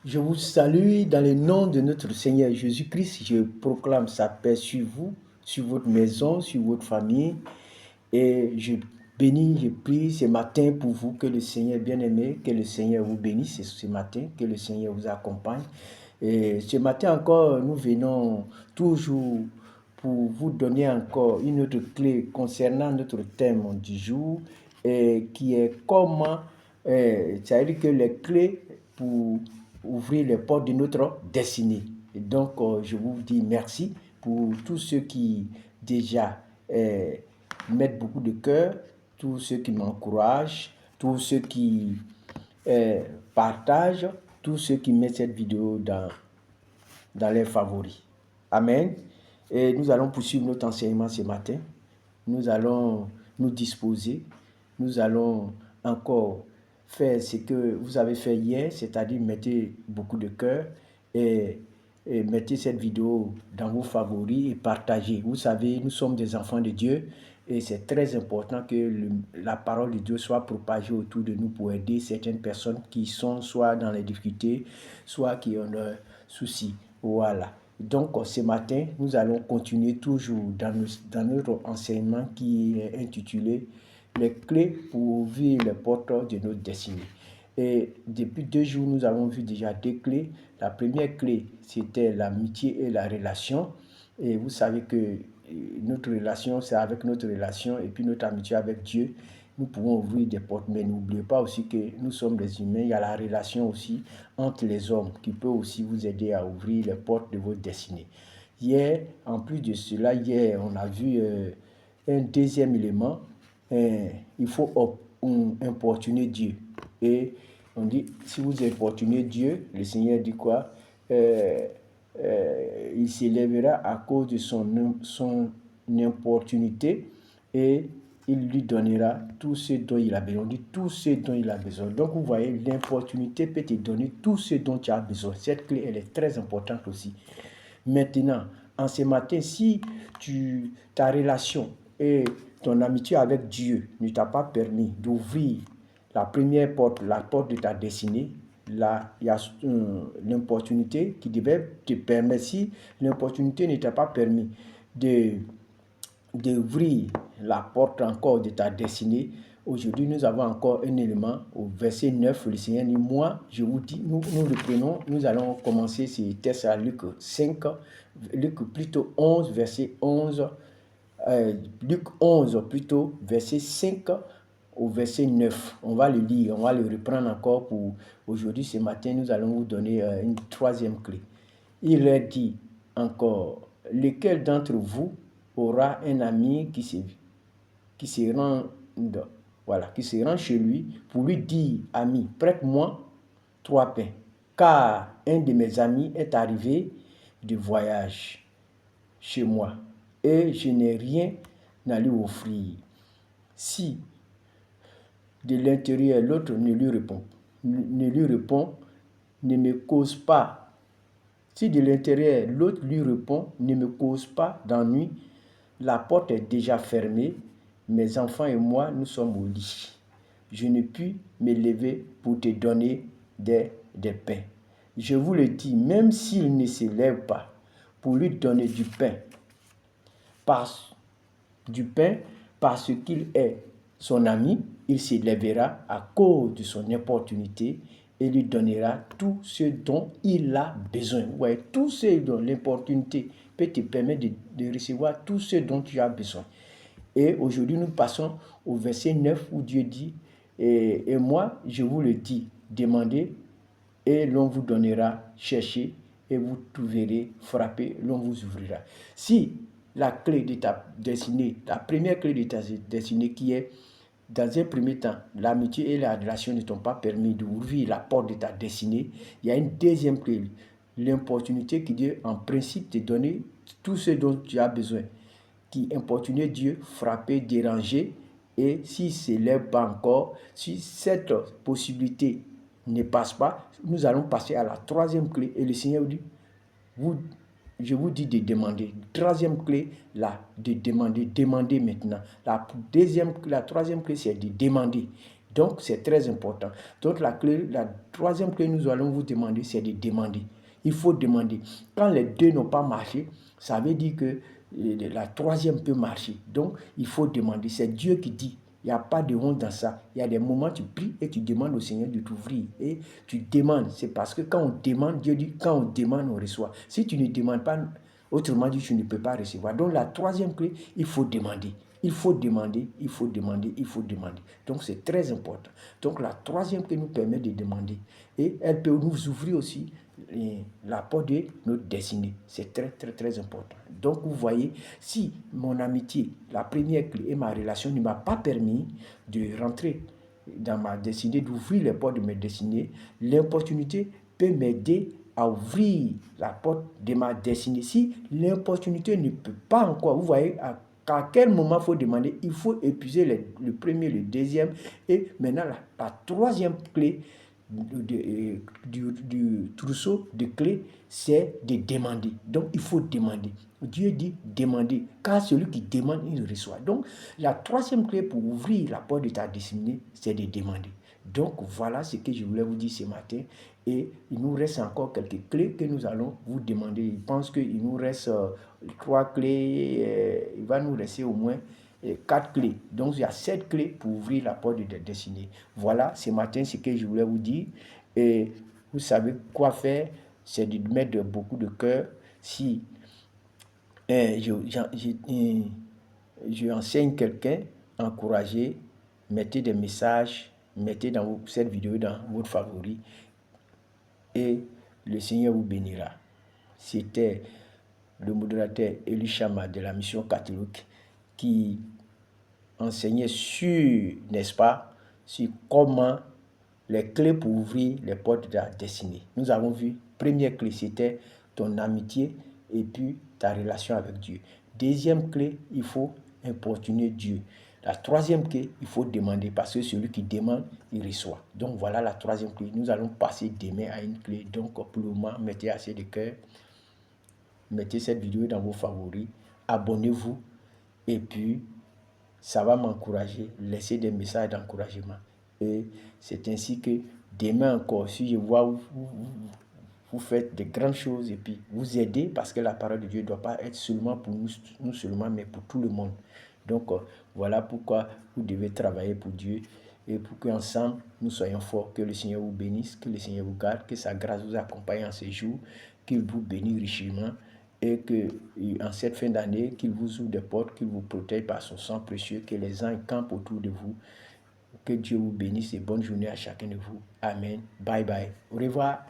Je vous salue dans le nom de notre Seigneur Jésus-Christ. Je proclame sa paix sur vous, sur votre maison, sur votre famille. Et je bénis, je prie ce matin pour vous que le Seigneur bien-aimé, que le Seigneur vous bénisse ce matin, que le Seigneur vous accompagne. Et ce matin encore, nous venons toujours pour vous donner encore une autre clé concernant notre thème du jour, qui est comment, c'est-à-dire que les clés pour ouvrir les portes de notre destinée. Et donc, je vous dis merci pour tous ceux qui déjà mettent beaucoup de cœur, tous ceux qui m'encouragent, tous ceux qui partagent, tous ceux qui mettent cette vidéo dans leurs favoris. Amen. Et nous allons poursuivre notre enseignement ce matin. Nous allons nous disposer. Nous allons encore faire ce que vous avez fait hier, c'est-à-dire mettez beaucoup de cœur et mettez cette vidéo dans vos favoris et partagez. Vous savez, nous sommes des enfants de Dieu et c'est très important que la parole de Dieu soit propagée autour de nous pour aider certaines personnes qui sont soit dans les difficultés, soit qui ont leurs soucis. Voilà. Donc, ce matin, nous allons continuer toujours dans notre enseignement qui est intitulé Les clés pour ouvrir les portes de notre destinée. Et depuis 2 jours, nous avons vu déjà 2 clés. La première clé, c'était l'amitié et la relation. Et vous savez que notre relation, c'est avec notre relation et puis notre amitié avec Dieu. Nous pouvons ouvrir des portes, mais n'oubliez pas aussi que nous sommes des humains. Il y a la relation aussi entre les hommes qui peut aussi vous aider à ouvrir les portes de votre destinée. Hier, en plus de cela, hier, on a vu un deuxième élément. Il faut importuner Dieu. Et on dit, si vous importunez Dieu, le Seigneur dit quoi? Il s'élèvera à cause de son importunité et il lui donnera tout ce dont il a besoin. On dit tout ce dont il a besoin. Donc vous voyez, l'importunité peut te donner tout ce dont tu as besoin. Cette clé, elle est très importante aussi. Maintenant, en ce matin, si ta relation et ton amitié avec Dieu ne t'a pas permis d'ouvrir la première porte, la porte de ta destinée, là, il y a l'opportunité qui devait te permettre, si l'opportunité ne t'a pas permis d'ouvrir la porte encore de ta destinée, aujourd'hui nous avons encore un élément au verset 9, le Seigneur dit, moi je vous dis, nous reprenons, nous allons commencer ces textes à Luc 5, Luc plutôt 11, verset 11, Luc 11 plutôt, verset 5 au verset 9. On va le lire, on va le reprendre encore pour aujourd'hui. Ce matin, nous allons vous donner une troisième clé. Il leur dit encore, lequel d'entre vous aura un ami qui se rend chez lui pour lui dire, ami, prête-moi 3 pains, car un de mes amis est arrivé de voyage chez moi et je n'ai rien à lui offrir. Si de l'intérieur l'autre ne lui répond, ne me cause pas. Si de l'intérieur l'autre lui répond, ne me cause pas d'ennui, la porte est déjà fermée, mes enfants et moi, nous sommes au lit. Je ne puis me lever pour te donner des pains. Je vous le dis, même s'il ne se lève pas pour lui donner du pain parce qu'il est son ami, il se lèvera à cause de son importunité et lui donnera tout ce dont il a besoin. Ouais, tout ce dont l'opportunité peut te permettre de recevoir tout ce dont tu as besoin. Et aujourd'hui, nous passons au verset 9 où Dieu dit, et moi, je vous le dis, demandez et l'on vous donnera, cherchez et vous trouverez, frappez, l'on vous ouvrira. Si la clé de ta destinée, la première clé de ta destinée qui est, dans un premier temps, l'amitié et la relation ne t'ont pas permis d'ouvrir la porte de ta destinée, il y a une deuxième clé, l'opportunité qui Dieu, en principe, te donner tout ce dont tu as besoin, qui importunait Dieu, frapper, déranger, et s'il ne s'élève pas encore, si cette possibilité ne passe pas, nous allons passer à la troisième clé, et le Seigneur dit, je vous dis de demander. Troisième clé, de demander. Demandez maintenant. La troisième clé, c'est de demander. Donc, c'est très important. Donc, la troisième clé, nous allons vous demander, c'est de demander. Il faut demander. Quand les deux n'ont pas marché, ça veut dire que la troisième peut marcher. Donc, il faut demander. C'est Dieu qui dit. Il n'y a pas de honte dans ça. Il y a des moments où tu pries et tu demandes au Seigneur de t'ouvrir. Et tu demandes. C'est parce que quand on demande, Dieu dit, quand on demande, on reçoit. Si tu ne demandes pas, autrement dit, tu ne peux pas recevoir. Donc, la troisième clé, il faut demander. Il faut demander, il faut demander, il faut demander. Donc, c'est très important. Donc, la troisième clé nous permet de demander. Et elle peut nous ouvrir aussi la porte de notre destinée. C'est très, très, très important. Donc, vous voyez, si mon amitié, la première clé et ma relation ne m'a pas permis de rentrer dans ma destinée, d'ouvrir les portes de mes destinées, l'opportunité peut m'aider à ouvrir la porte de ma destinée. Si l'opportunité ne peut pas encore, vous voyez, à quel moment il faut demander, il faut épuiser le premier, le deuxième, et maintenant la troisième clé du trousseau de clés, c'est de demander. Donc, il faut demander. Dieu dit demander, car celui qui demande, il reçoit. Donc, la troisième clé pour ouvrir la porte de ta destinée, c'est de demander. Donc, voilà ce que je voulais vous dire ce matin. Et il nous reste encore quelques clés que nous allons vous demander. Je pense qu'il nous reste 3 clés. Il va nous rester au moins 4 clés. Donc, il y a 7 clés pour ouvrir la porte de ta destinée. Voilà, ce matin, ce que je voulais vous dire. Et vous savez quoi faire, c'est de mettre beaucoup de cœur. Si je enseigne quelqu'un, encouragez, mettez des messages, mettez cette vidéo dans votre favori et le Seigneur vous bénira. C'était le modérateur Elishama de la mission catholique qui enseignait sur, n'est-ce pas, sur comment les clés pour ouvrir les portes de la destinée. Nous avons vu, première clé, c'était ton amitié et puis ta relation avec Dieu. Deuxième clé, il faut importuner Dieu. La troisième clé, il faut demander parce que celui qui demande, il reçoit. Donc voilà la troisième clé. Nous allons passer demain à une clé. Donc pour le moment, mettez assez de cœur. Mettez cette vidéo dans vos favoris. Abonnez-vous. Et puis, ça va m'encourager. Laissez des messages d'encouragement. Et c'est ainsi que demain encore, si je vois vous faites de grandes choses et puis vous aidez, parce que la parole de Dieu ne doit pas être seulement pour nous seulement, mais pour tout le monde. Donc, voilà pourquoi vous devez travailler pour Dieu et pour qu'ensemble, nous soyons forts. Que le Seigneur vous bénisse, que le Seigneur vous garde, que sa grâce vous accompagne en ces jours, qu'il vous bénisse richement et que en cette fin d'année, qu'il vous ouvre des portes, qu'il vous protège par son sang précieux, que les anges campent autour de vous. Que Dieu vous bénisse et bonne journée à chacun de vous. Amen. Bye bye. Au revoir.